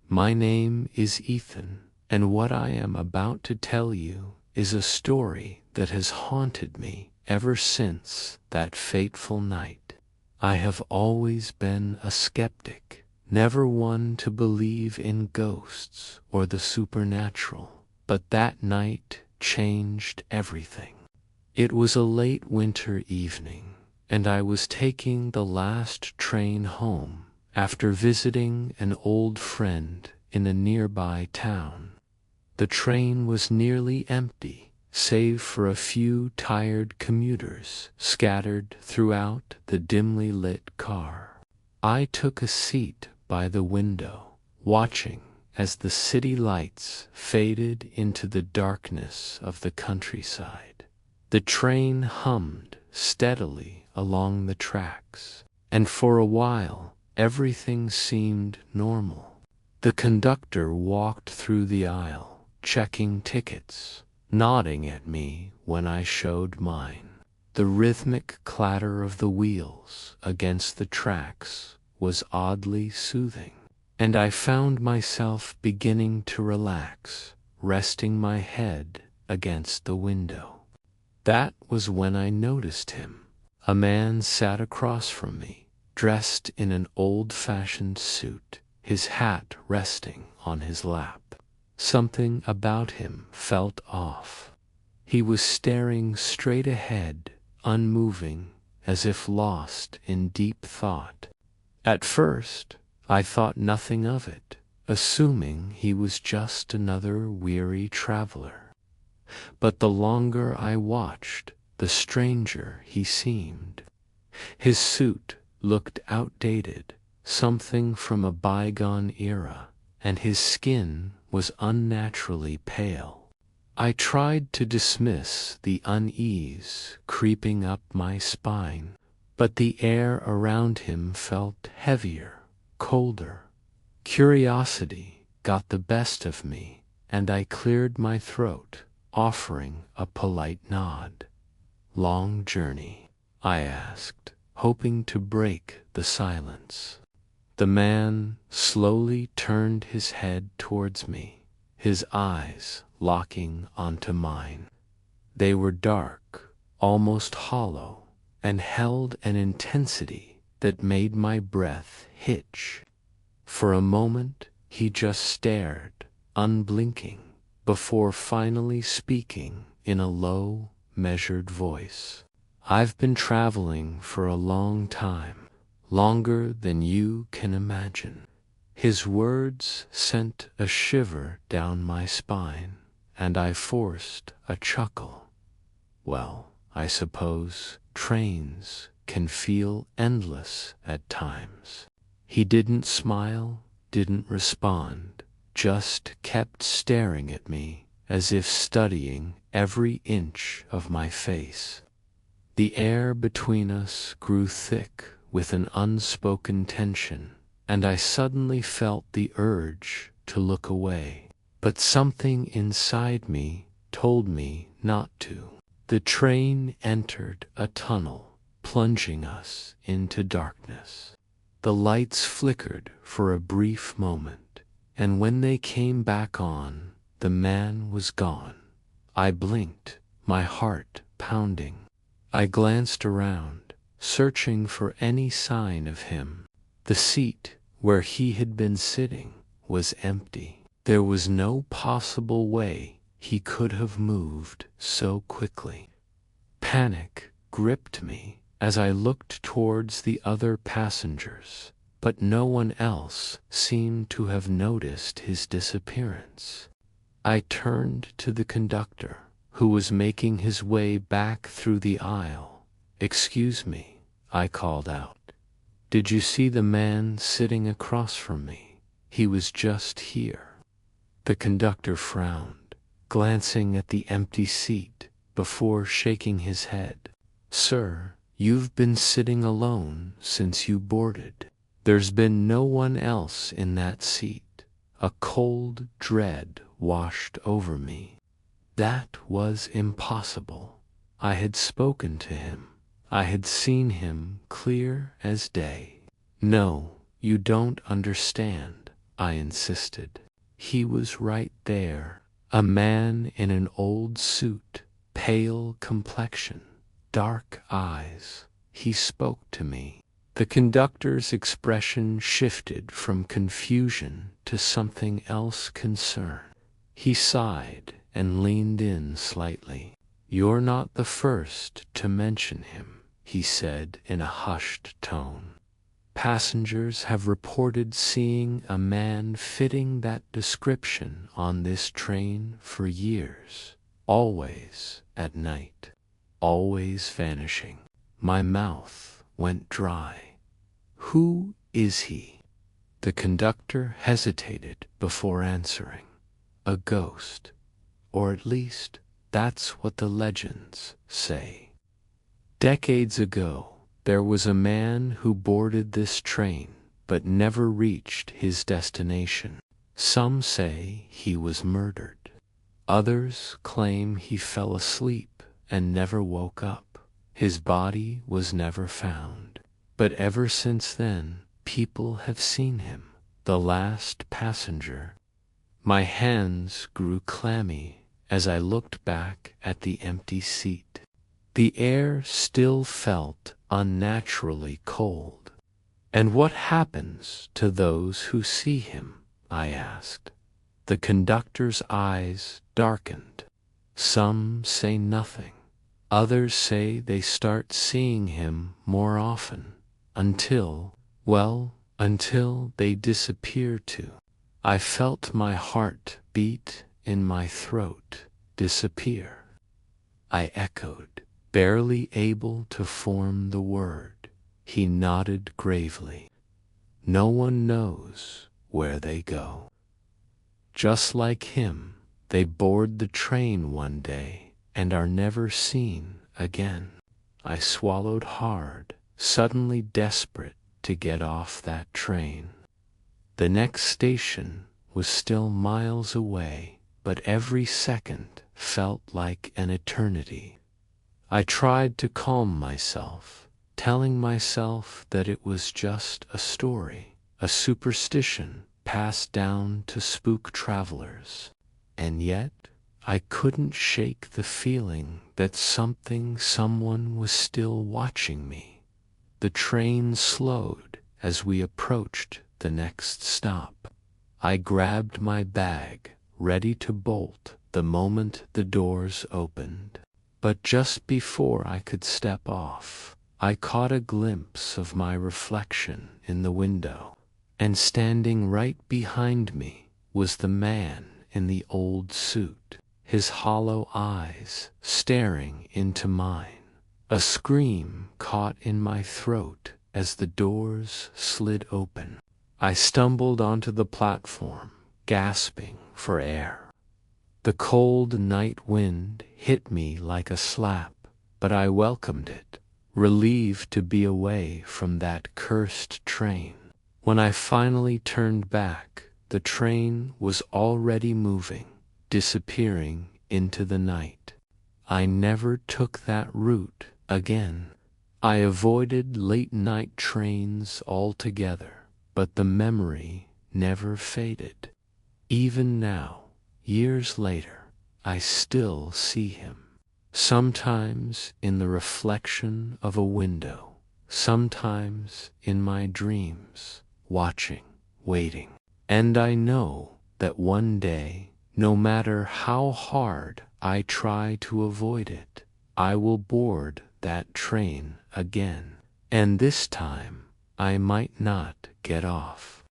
My name is Ethan, and what I am about to tell you is a story that has haunted me ever since that fateful night. I have always been a skeptic, never one to believe in ghosts or the supernatural, but that night changed everything. It was a late winter evening, and I was taking the last train home after visiting an old friend in a nearby town. The train was nearly empty, save for a few tired commuters scattered throughout the dimly lit car. I took a seat by the window, watching as the city lights faded into the darkness of the countryside. The train hummed steadily along the tracks, and for a while everything seemed normal. The conductor walked through the aisle, checking tickets, nodding at me when I showed mine. The rhythmic clatter of the wheels against the tracks was oddly soothing, and I found myself beginning to relax, resting my head against the window. That was when I noticed him. A man sat across from me, dressed in an old-fashioned suit, his hat resting on his lap. Something about him felt off. He was staring straight ahead, unmoving, as if lost in deep thought. At first, I thought nothing of it, assuming he was just another weary traveler. But the longer I watched, the stranger he seemed. His suit looked outdated, something from a bygone era, and his skin was unnaturally pale. I tried to dismiss the unease creeping up my spine, but the air around him felt heavier, colder. Curiosity got the best of me, and I cleared my throat, offering a polite nod. "Long journey?" I asked, hoping to break the silence. The man slowly turned his head towards me, his eyes locking onto mine. They were dark, almost hollow, and held an intensity that made my breath hitch. For a moment he just stared, unblinking, before finally speaking in a low, measured voice. "I've been traveling for a long time, longer than you can imagine." His words sent a shiver down my spine, and I forced a chuckle. Well, I suppose trains can feel endless at times. He didn't smile, didn't respond, just kept staring at me as if studying every inch of my face. The air between us grew thick with an unspoken tension, and I suddenly felt the urge to look away. But something inside me told me not to. The train entered a tunnel, plunging us into darkness. The lights flickered for a brief moment, and when they came back on, the man was gone. I blinked, my heart pounding. I glanced around, searching for any sign of him. The seat where he had been sitting was empty. There was no possible way he could have moved so quickly. Panic gripped me as I looked towards the other passengers, but no one else seemed to have noticed his disappearance. I turned to the conductor, who was making his way back through the aisle. "Excuse me," I called out. "Did you see the man sitting across from me? He was just here." The conductor frowned, glancing at the empty seat before shaking his head. "Sir, you've been sitting alone since you boarded. There's been no one else in that seat." A cold dread washed over me. That was impossible. I had spoken to him. I had seen him clear as day. "No, you don't understand," I insisted. He was right there, a man in an old suit, pale complexion, dark eyes. He spoke to me. The conductor's expression shifted from confusion to something else concerned. He sighed and leaned in slightly. "You're not the first to mention him," he said in a hushed tone. "Passengers have reported seeing a man fitting that description on this train for years, always at night, always vanishing." My mouth went dry. "Who is he?" The conductor hesitated before answering. "A ghost, or at least that's what the legends say. Decades ago, there was a man who boarded this train but never reached his destination. Some say he was murdered. Others claim he fell asleep and never woke up. His body was never found. But ever since then, people have seen him, the last passenger." My hands grew clammy as I looked back at the empty seat. The air still felt unnaturally cold. "And what happens to those who see him?" I asked. The conductor's eyes darkened. "Some say nothing. Others say they start seeing him more often, until they disappear too." I felt my heart beat in my throat. "Disappear?" I echoed, barely able to form the word. He nodded gravely. "No one knows where they go. Just like him, they board the train one day and are never seen again." I swallowed hard, suddenly desperate to get off that train. The next station was still miles away, but every second felt like an eternity. I tried to calm myself, telling myself that it was just a story, a superstition passed down to spook travelers. And yet, I couldn't shake the feeling that someone was still watching me. The train slowed as we approached the next stop. I grabbed my bag, ready to bolt the moment the doors opened. But just before I could step off, I caught a glimpse of my reflection in the window, and standing right behind me was the man in the old suit, his hollow eyes staring into mine. A scream caught in my throat as the doors slid open. I stumbled onto the platform, gasping for air. The cold night wind hit me like a slap, but I welcomed it, relieved to be away from that cursed train. When I finally turned back, the train was already moving, disappearing into the night. I never took that route again. I avoided late-night trains altogether, but the memory never faded. Even now, years later, I still see him. Sometimes in the reflection of a window, sometimes in my dreams, watching, waiting. And I know that one day, no matter how hard I try to avoid it, I will board that train again. And this time, I might not get off.